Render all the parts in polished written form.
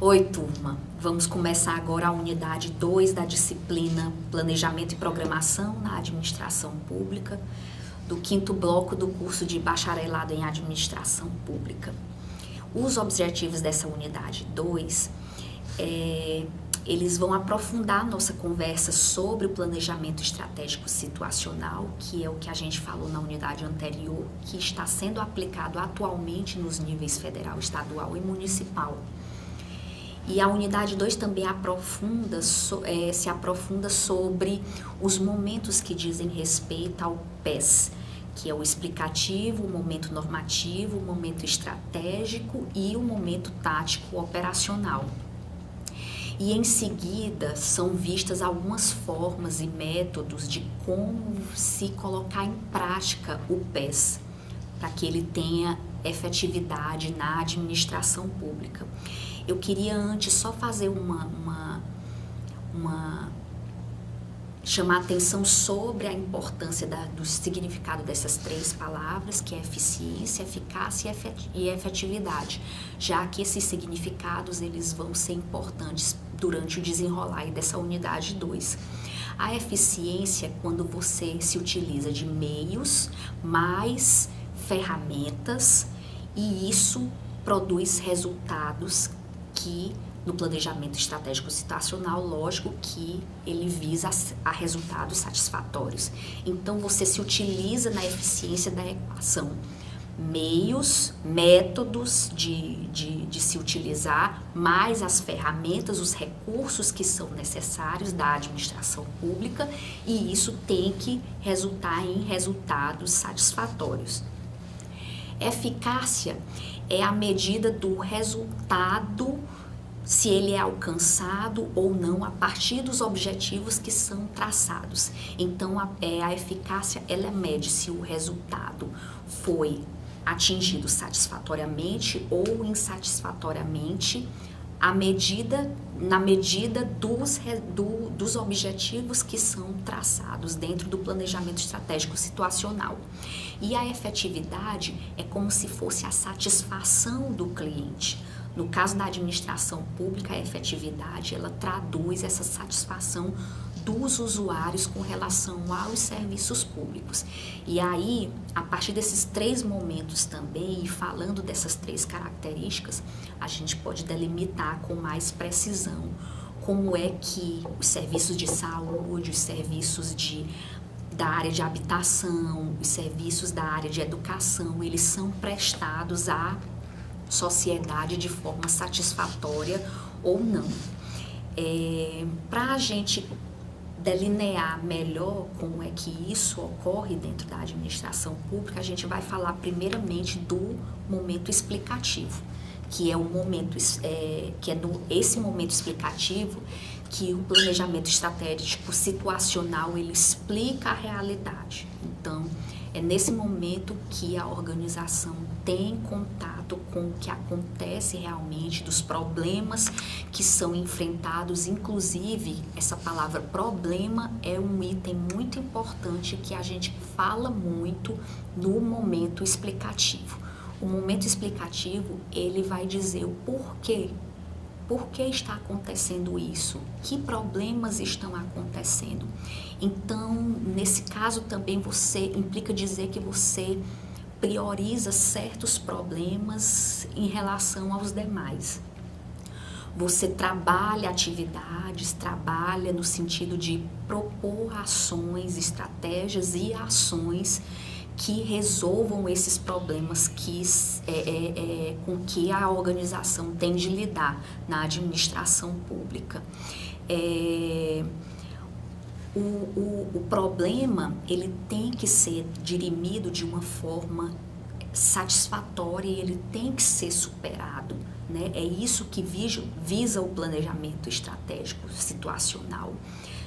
Oi, turma. Vamos começar agora a unidade 2 da disciplina Planejamento e Programação na Administração Pública, do 5º bloco do curso de Bacharelado em Administração Pública. Os objetivos dessa unidade 2 eles vão aprofundar a nossa conversa sobre o planejamento estratégico situacional, que é o que a gente falou na unidade anterior, que está sendo aplicado atualmente nos níveis federal, estadual e municipal. E a unidade 2 também se aprofunda sobre os momentos que dizem respeito ao PES, que é o explicativo, o momento normativo, o momento estratégico e o momento tático operacional. E em seguida são vistas algumas formas e métodos de como se colocar em prática o PES, para que ele tenha efetividade na administração pública. Eu queria antes só fazer chamar a atenção sobre a importância do significado dessas 3 palavras, que é eficiência, eficácia e efetividade, já que esses significados eles vão ser importantes durante o desenrolar dessa unidade 2. A eficiência é quando você se utiliza de meios mais ferramentas e isso produz resultados que no planejamento estratégico situacional, lógico que ele visa a resultados satisfatórios. Então, você se utiliza na eficiência da equação meios, métodos de se utilizar, mais as ferramentas, os recursos que são necessários da administração pública, e isso tem que resultar em resultados satisfatórios. Eficácia é a medida do resultado, se ele é alcançado ou não a partir dos objetivos que são traçados. Então, a eficácia, ela mede se o resultado foi atingido satisfatoriamente ou insatisfatoriamente, na medida dos objetivos que são traçados dentro do planejamento estratégico situacional. E a efetividade é como se fosse a satisfação do cliente. No caso da administração pública, a efetividade, ela traduz essa satisfação dos usuários com relação aos serviços públicos. E aí, a partir desses 3 momentos também, e falando dessas 3 características, a gente pode delimitar com mais precisão como é que os serviços de saúde, os serviços da área de habitação, os serviços da área de educação, eles são prestados à sociedade de forma satisfatória ou não. Para a gente delinear melhor como é que isso ocorre dentro da administração pública, a gente vai falar primeiramente do momento explicativo, que é esse momento explicativo que o planejamento estratégico situacional ele explica a realidade. Então, é nesse momento que a organização tem contato com o que acontece realmente, dos problemas que são enfrentados. Inclusive, essa palavra problema é um item muito importante que a gente fala muito no momento explicativo. O momento explicativo, ele vai dizer o porquê. Por que está acontecendo isso? Que problemas estão acontecendo? Então, nesse caso também implica dizer que você prioriza certos problemas em relação aos demais. Você trabalha atividades, trabalha no sentido de propor ações, estratégias e ações que resolvam esses problemas com que a organização tem de lidar na administração pública. O problema ele tem que ser dirimido de uma forma satisfatória e ele tem que ser superado, né? É isso que visa o planejamento estratégico situacional,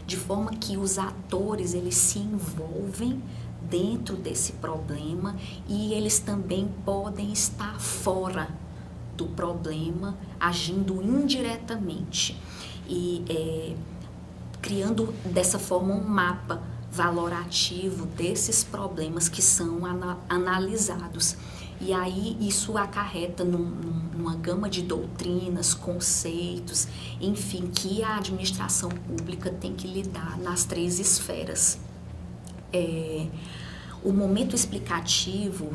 de forma que os atores eles se envolvem dentro desse problema e eles também podem estar fora do problema, agindo indiretamente e criando dessa forma um mapa valorativo desses problemas que são analisados. E aí isso acarreta numa gama de doutrinas, conceitos, enfim, que a administração pública tem que lidar nas 3 esferas. O momento explicativo,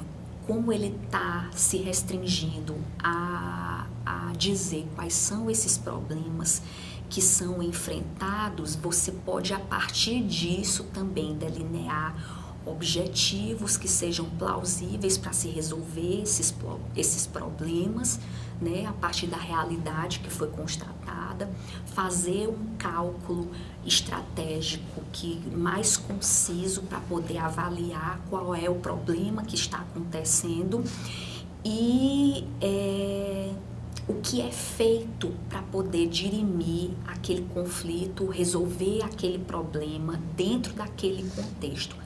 como ele está se restringindo a dizer quais são esses problemas que são enfrentados, você pode, a partir disso, também delinear objetivos que sejam plausíveis para se resolver esses problemas, né, a partir da realidade que foi constatada, fazer um cálculo estratégico mais conciso para poder avaliar qual é o problema que está acontecendo e o que é feito para poder dirimir aquele conflito, resolver aquele problema dentro daquele contexto.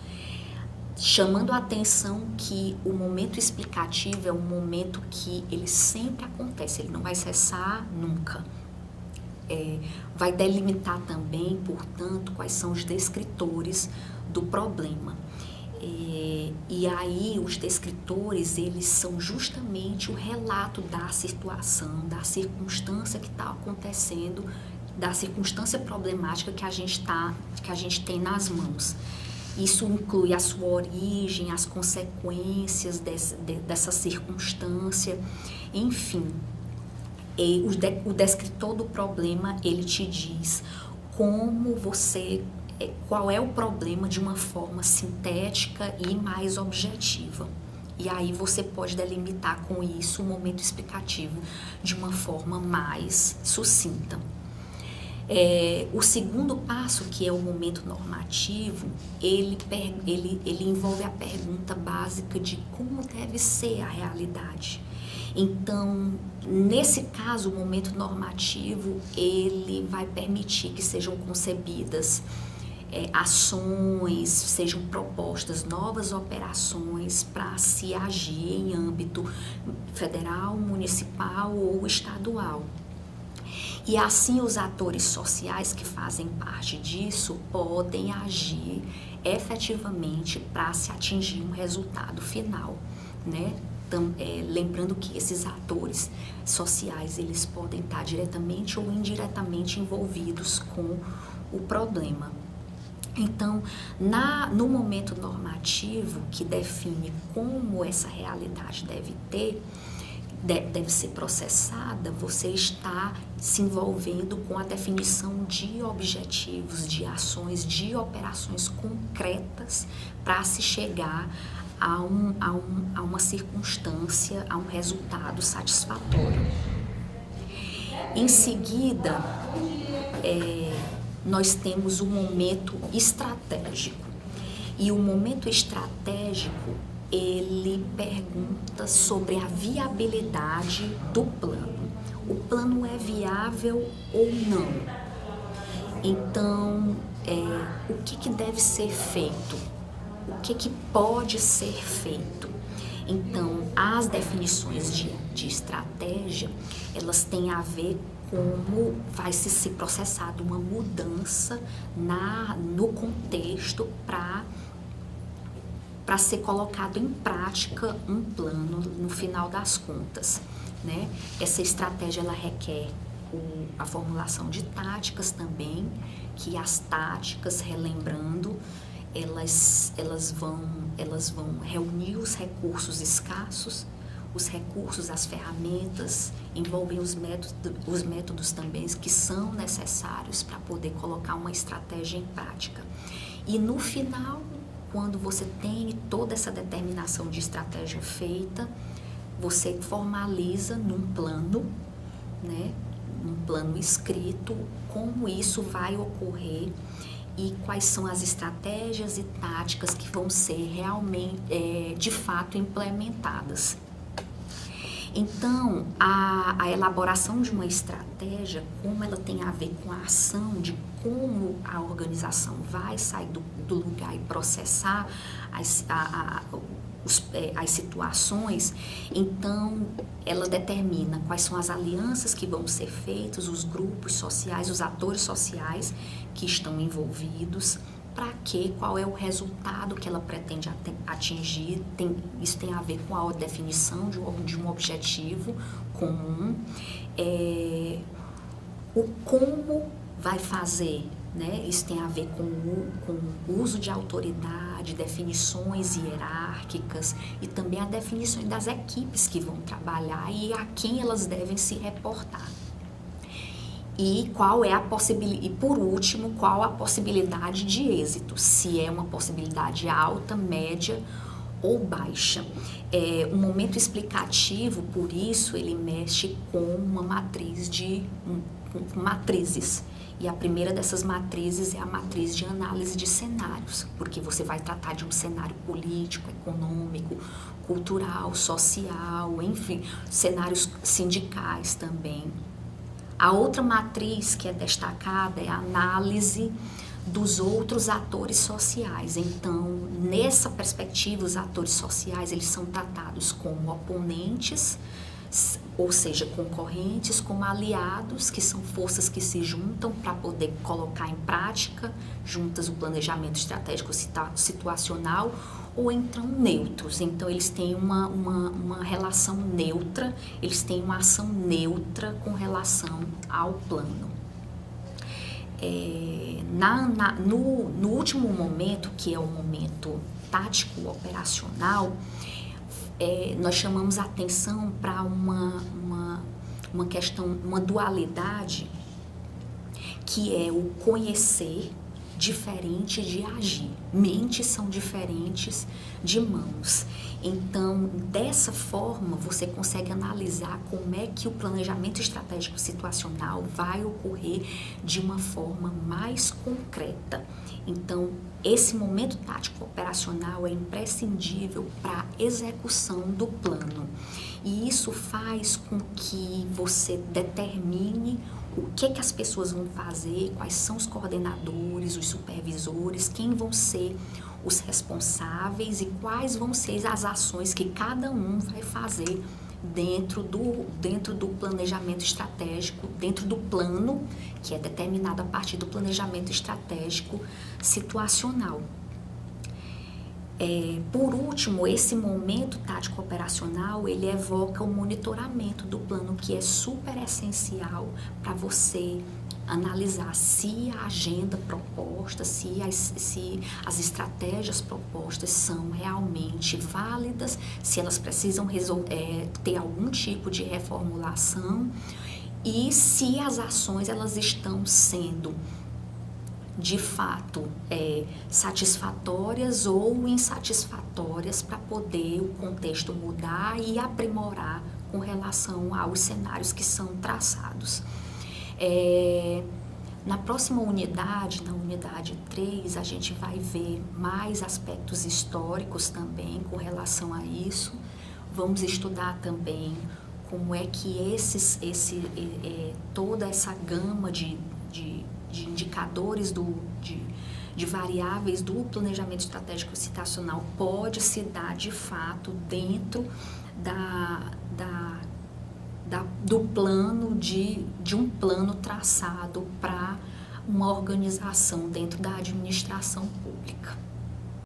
Chamando a atenção que o momento explicativo é um momento que ele sempre acontece, ele não vai cessar nunca. Vai delimitar também, portanto, quais são os descritores do problema. E aí os descritores, eles são justamente o relato da situação, da circunstância que está acontecendo, da circunstância problemática que a gente tem nas mãos. Isso inclui a sua origem, as consequências dessa circunstância, enfim. O descritor do problema, ele te diz qual é o problema de uma forma sintética e mais objetiva. E aí você pode delimitar com isso o momento explicativo de uma forma mais sucinta. O segundo passo, que é o momento normativo, ele envolve a pergunta básica de como deve ser a realidade. Então, nesse caso, o momento normativo, ele vai permitir que sejam concebidas ações, sejam propostas novas operações para se agir em âmbito federal, municipal ou estadual. E assim os atores sociais que fazem parte disso podem agir efetivamente para se atingir um resultado final, né? Lembrando que esses atores sociais, eles podem estar diretamente ou indiretamente envolvidos com o problema. Então, no momento normativo que define como essa realidade deve ser processada, você está se envolvendo com a definição de objetivos, de ações, de operações concretas para se chegar a uma circunstância, a um resultado satisfatório. Em seguida, nós temos o momento estratégico. E o momento estratégico, ele pergunta sobre a viabilidade do plano. O plano é viável ou não? Então, o que deve ser feito? O que pode ser feito? Então, as definições de estratégia, elas têm a ver como vai ser processada uma mudança no contexto para ser colocado em prática um plano no final das contas, né? Essa estratégia, ela requer a formulação de táticas também, que as táticas, relembrando, elas vão reunir os recursos escassos, os recursos, as ferramentas, envolvem os métodos também que são necessários para poder colocar uma estratégia em prática. E no final, quando você tem toda essa determinação de estratégia feita, você formaliza num plano, né, num plano escrito, como isso vai ocorrer e quais são as estratégias e táticas que vão ser realmente, de fato, implementadas. Então, a elaboração de uma estratégia, como ela tem a ver com a ação, de como a organização vai sair do lugar e processar as situações, então ela determina quais são as alianças que vão ser feitas, os grupos sociais, os atores sociais que estão envolvidos, para quê, qual é o resultado que ela pretende atingir. Isso tem a ver com a definição de um objetivo comum, o como vai fazer, né? Isso tem a ver com o uso de autoridade, definições hierárquicas e também a definição das equipes que vão trabalhar e a quem elas devem se reportar. E qual é e por último, qual a possibilidade de êxito, se é uma possibilidade alta, média ou baixa. O momento explicativo, por isso, ele mexe com uma matriz com matrizes. E a primeira dessas matrizes é a matriz de análise de cenários, porque você vai tratar de um cenário político, econômico, cultural, social, enfim, cenários sindicais também. A outra matriz que é destacada é a análise dos outros atores sociais. Então, nessa perspectiva, os atores sociais, eles são tratados como oponentes, ou seja, concorrentes, como aliados, que são forças que se juntam para poder colocar em prática, juntas, o planejamento estratégico situacional, ou então neutros. Então, eles têm uma relação neutra, eles têm uma ação neutra com relação ao plano. No último momento, que é o momento tático operacional, nós chamamos a atenção para uma questão, uma dualidade, que é o conhecer diferente de agir. Mentes são diferentes de mãos. Então, dessa forma, você consegue analisar como é que o planejamento estratégico situacional vai ocorrer de uma forma mais concreta. Então, esse momento tático operacional é imprescindível para a execução do plano. E isso faz com que você determine o que as pessoas vão fazer, quais são os coordenadores, os supervisores, quem vão ser os responsáveis e quais vão ser as ações que cada um vai fazer dentro do planejamento estratégico, dentro do plano, que é determinado a partir do planejamento estratégico situacional. Por último, esse momento tático operacional, ele evoca o monitoramento do plano, que é super essencial para você analisar se a agenda proposta, se as estratégias propostas são realmente válidas, se elas precisam ter algum tipo de reformulação e se as ações elas estão sendo de fato satisfatórias ou insatisfatórias para poder o contexto mudar e aprimorar com relação aos cenários que são traçados. Na próxima unidade, na unidade 3, a gente vai ver mais aspectos históricos também com relação a isso. Vamos estudar também como é que toda essa gama de indicadores, de variáveis do planejamento estratégico situacional pode se dar de fato dentro do plano, de um plano traçado para uma organização dentro da administração pública.